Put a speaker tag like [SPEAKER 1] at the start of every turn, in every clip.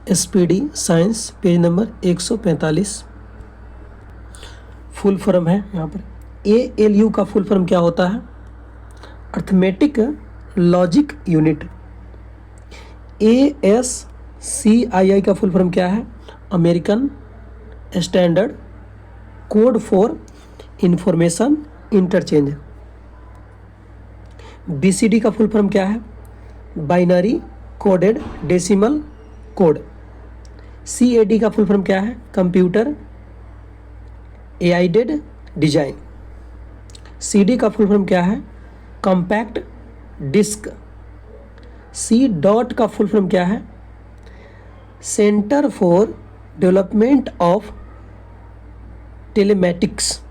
[SPEAKER 1] SPD science page number 145। Full form है यहाँ पर। ALU का फुल फॉर्म क्या होता है? Arithmetic logic unit. ASCII का फुल फॉर्म क्या है? American standard code for information interchange. BCD का फुल फॉर्म क्या है? Binary coded decimal code. CAD का फुल फॉर्म क्या है? Computer aided design. CD का फुल फॉर्म क्या है? Compact disk. C का फुल फॉर्म क्या है? Centre for development of telematics.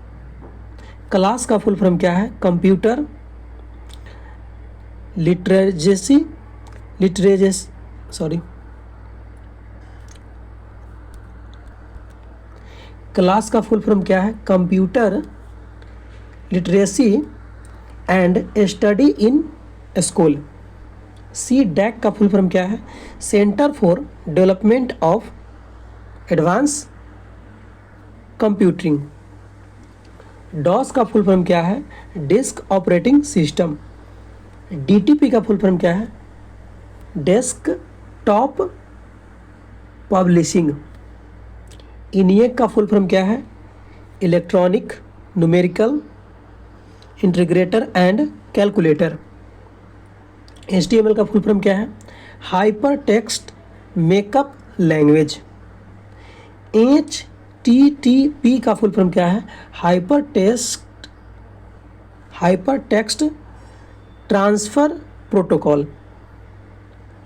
[SPEAKER 1] Class का फुल फॉर्म क्या है? कंप्यूटर लिटरेसी क्लास का फुल फॉर्म क्या है? Computer literacy and study in school. CDAC का फुल फॉर्म क्या है? Centre for development of advance computing. DOS का फुल फॉर्म क्या है? Disk operating system. DTP का फुल फॉर्म क्या है? Desktop publishing. ENIAC का फुल फॉर्म क्या है? Electronic numerical integrator and calculator. HTML का फुल फॉर्म क्या है? Hyper text makeup language. HTTP का फुल फॉर्म क्या है? Hyper text transfer protocol.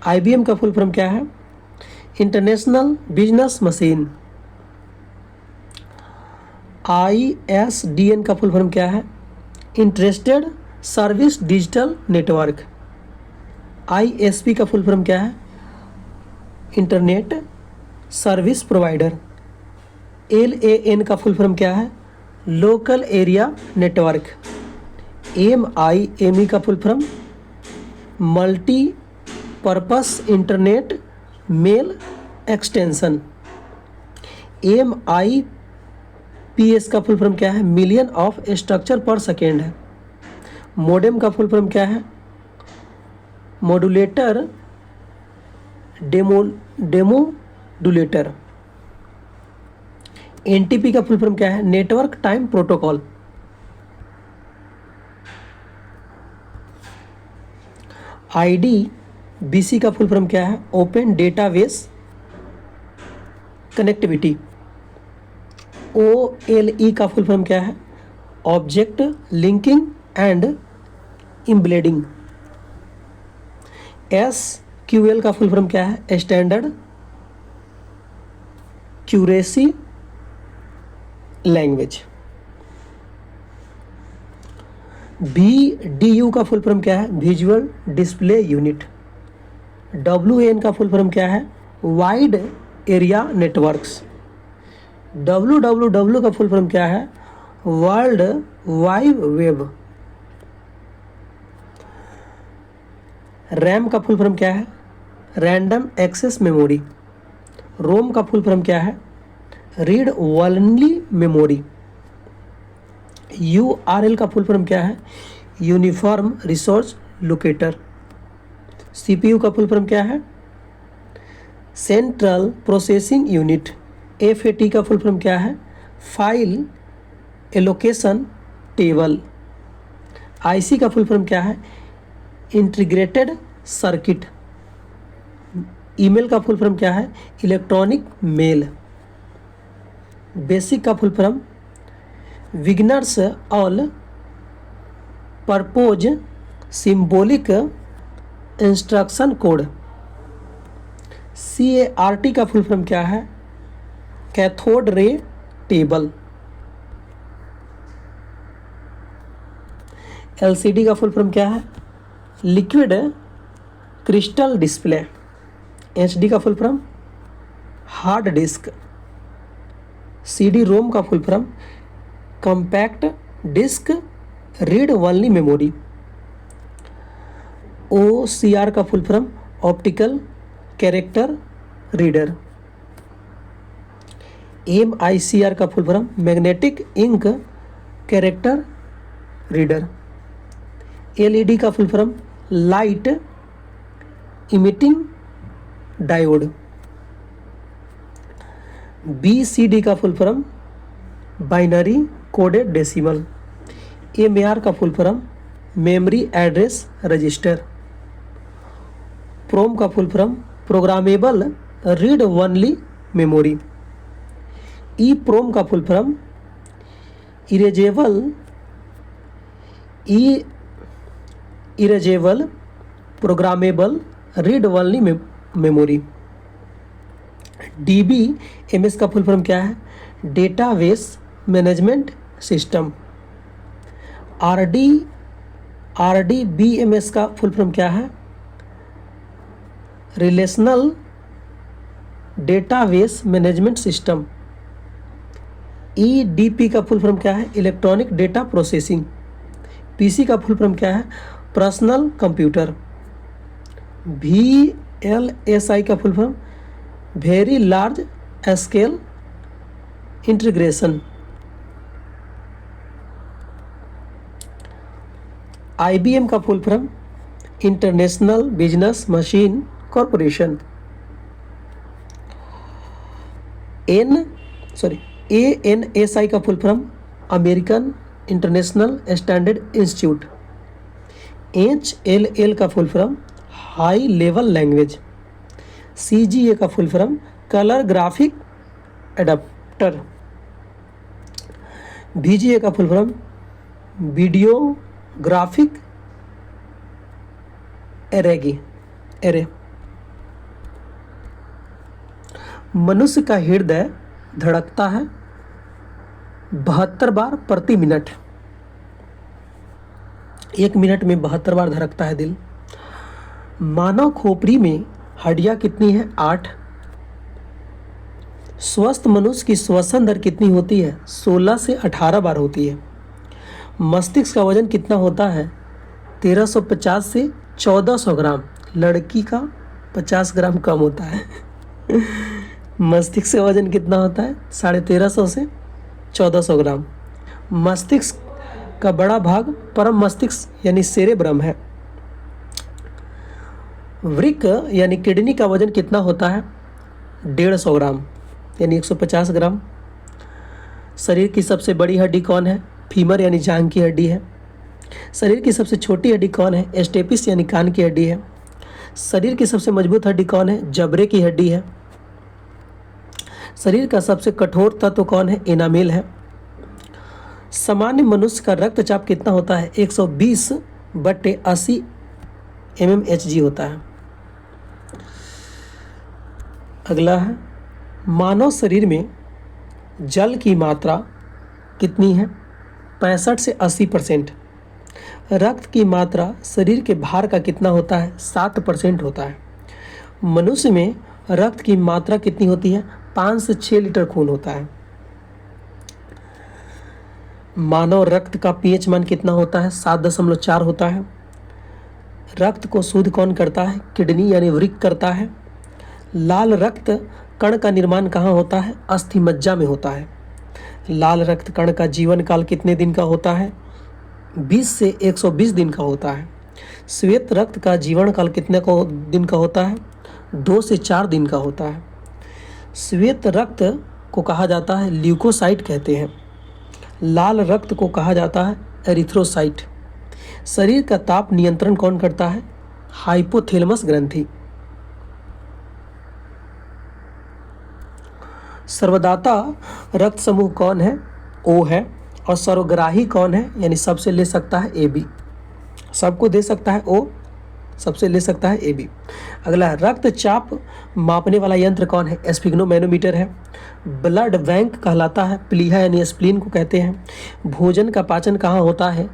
[SPEAKER 1] IBM का फुल फॉर्म क्या है? International business machine. ISDN का फुल फॉर्म क्या है? Interested service digital network. ISP का फुल फॉर्म क्या है? Internet service provider. LAN का फुल फॉर्म क्या है? Local area network. MIME का full form multi purpose internet mail extension. MIPS का फुल फॉर्म क्या है? Million of structure per second है। मोडेम का फुल फॉर्म क्या है? Modulator demodulator. NTP का फुल फॉर्म क्या है? Network time protocol. IDBC का फुल फॉर्म क्या है? Open database connectivity. OLE का फुल फॉर्म क्या है? Object linking and embedding. SQL का फुल फॉर्म क्या है? Standard query language. VDU का फुल फॉर्म क्या है? Visual display unit. WAN का फुल फॉर्म क्या है? Wide area networks. WWW का फुल फॉर्म क्या है? World wide web. RAM का फुल फॉर्म क्या है? Random access memory. ROM का फुल फॉर्म क्या है? Read only memory. URL का फुल फॉर्म क्या है? Uniform resource locator. CPU का फुल फॉर्म क्या है? Central processing unit. FAT का फुल फॉर्म क्या है? File allocation table. IC का फुल फॉर्म क्या है? Integrated circuit. ईमेल का फुल फॉर्म क्या है? Electronic mail. बेसिक का full form beginners all purpose symbolic instruction code. CART का फुल फॉर्म क्या है? Cathode ray table. LCD का फुल फॉर्म क्या है? Liquid crystal display. HD का full form hard disk. CD-ROM का full form compact disk read only memory. OCR का full form optical character reader. MICR का full form magnetic ink character reader. LED का full form light emitting diode. BCD का full form binary coded decimal. MAR का full form memory address register. PROM का full form programmable read only memory. EPROM का full form erasable programmable read only memory. DBMS का full form क्या है? Database management system. RDBMS का full form क्या है? Relational database management system. EDP का full form क्या है? Electronic data processing. PC का फुल फॉर्म क्या है? Personal computer. VLSI का full form very large scale integration. IBM का full form international business machine corporation. ANSI का full form American international standard institute. HLL का full form high level language. CGA का full form colour graphic adapter. VGA का full form video graphic array. मनुष्य का हृदय धड़कता है 72 बार प्रति मिनट। 1 मिनट में 72 बार धड़कता है दिल। मानव खोपड़ी में हड्डियां कितनी है? 8। स्वस्थ मनुष्य की श्वसन दर कितनी होती है? 16 से 18 बार होती है। मस्तिष्क का वजन कितना होता है? 1350 से 1400 ग्राम। लड़की का 50 ग्राम कम होता है। मस्तिष्क का वजन कितना होता है? 1350 से 1400 ग्राम। मस्तिष्क का बड़ा भाग परम मस्तिष्क यानी सेरेब्रम है। वृक्क यानी किडनी का वजन कितना होता है? 150 ग्राम यानी 150 ग्राम। शरीर की सबसे बड़ी हड्डी कौन है? फीमर यानी जांघ की हड्डी है। शरीर की सबसे छोटी हड्डी कौन है? एस्टेपिस यानी कान की हड्डी है। शरीर की सबसे मजबूत हड्डी कौन है? जबड़े की हड्डी है। शरीर का सबसे कठोर तत्व कौन है? एनामेल है। सामान्य मनुष्य का रक्तचाप कितना होता है? 120/80 mmHg होता है। अगला है मानव शरीर में जल की मात्रा कितनी है? 65 से 80%। रक्त की मात्रा शरीर के भार का कितना होता है? 7% होता है। मनुष्य में रक्त की मात्रा कितनी होती है? 5 से 6 लीटर खून होता है। मानव रक्त का pH मान कितना होता है? 7.4 होता है। रक्त को शुद्ध कौन करता है? किडनी यानी वृक्क करता है। लाल रक्त कण का निर्माण कहाँ होता है? अस्थि मज्जा में होता है। लाल रक्त कण का जीवन काल कितने दिन का होता है? 20 से 120 दिन का होता है। श्वेत रक्त का जीवन काल कितने दिन का होता है? 2 से 4 दिन का होता है। श्वेत रक्त को कहा जाता है ल्यूकोसाइट कहते हैं। लाल रक्त को कहा जाता है एरिथ्रोसाइट। शरीर का ताप नियंत्रण कौन करता है? हाइपोथैलेमस ग्रंथि। सर्वदाता रक्त समूह कौन है? O है। और सर्वग्राही कौन है? यानी सबसे ले सकता है AB। सबको दे सकता है O, सबसे ले सकता है AB। अगला रक्तचाप मापने वाला यंत्र कौन है? स्फिग्नोमैनोमीटर है। ब्लड बैंक कहलाता है प्लीहा यानी स्प्लीन को कहते हैं। भोजन का पाचन कहाँ होता है?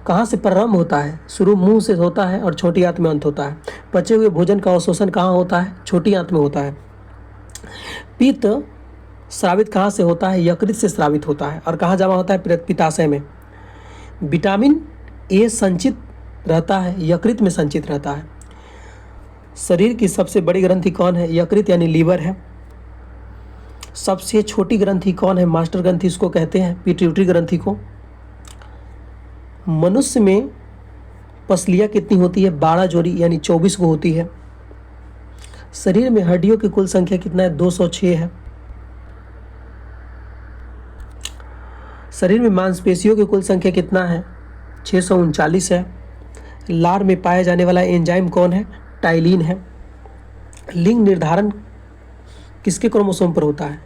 [SPEAKER 1] कहाँ से प्रारंभ होता है? शुरू मुंह से होता है और छोटी आंत में अंत होता है। पचे हुए भोजन का अवशोषण कहाँ होता है? छोटी आंत में होता है। पित्त स्रावित कहाँ से होता है? यकृत से स्रावित होता है। और कहाँ जमा होता है? पित्ताशय में। विटामिन A संचित रहता है, यकृत में संचित रहता है। शरीर की सबसे बड़ी ग्रंथि कौन है? यकृत यानी लीवर है। सबसे छोटी ग्रंथि कौन है? मास्टर ग्रंथि इसको कहते हैं, पिट्यूटरी ग्रंथि को। मनुष्य में पसलियाँ कितनी होती है? 12 जोड़ी यानी 24 को होती है। शरीर में हड्डियों की कुल संख्या कितना है? 206 है। शरीर में मांसपेशियों की कुल संख्या कितना है? 639 है। लार में पाया जाने वाला एंजाइम कौन है? टाइलिन है। लिंग निर्धारण किसके क्रोमोसोम पर होता है?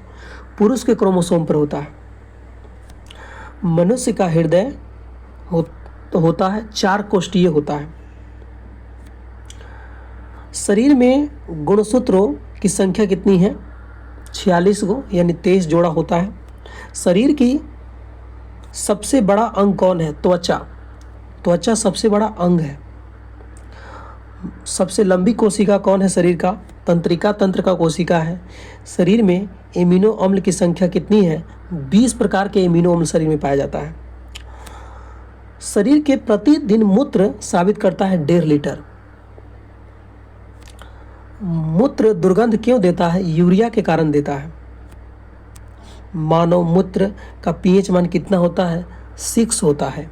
[SPEAKER 1] पुरुष के क्रोमोसोम पर होता है। मनुष्य का हृदय होता है 4 कोष्ठीय होता है। शरीर में गुणसूत्रों की संख्या कितनी है? 46 गो यानी 23 जोड़ा होता है। शरीर की सबसे बड़ा अंग कौन है? त्वचा। त्वचा सबसे बड़ा अंग है। सबसे लंबी कोशिका कौन है शरीर का? तंत्रिका तंत्र का कोशिका है। शरीर में एमिनो अम्ल की संख्या कितनी है? 20 प्रकार के एमिनो अम्ल शरीर में पाया जाता है। शरीर के प्रतिदिन मूत्र साबित करता है 1.5 लीटर। मूत्र दुर्गंध क्यों देता है? यूरिया के कारण देता है। मानव मूत्र का पीएच मान कितना होता है? 6 होता है।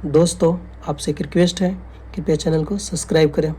[SPEAKER 1] दोस्तों, आपसे एक रिक्वेस्ट है, कृपया चैनल को सब्सक्राइब करें।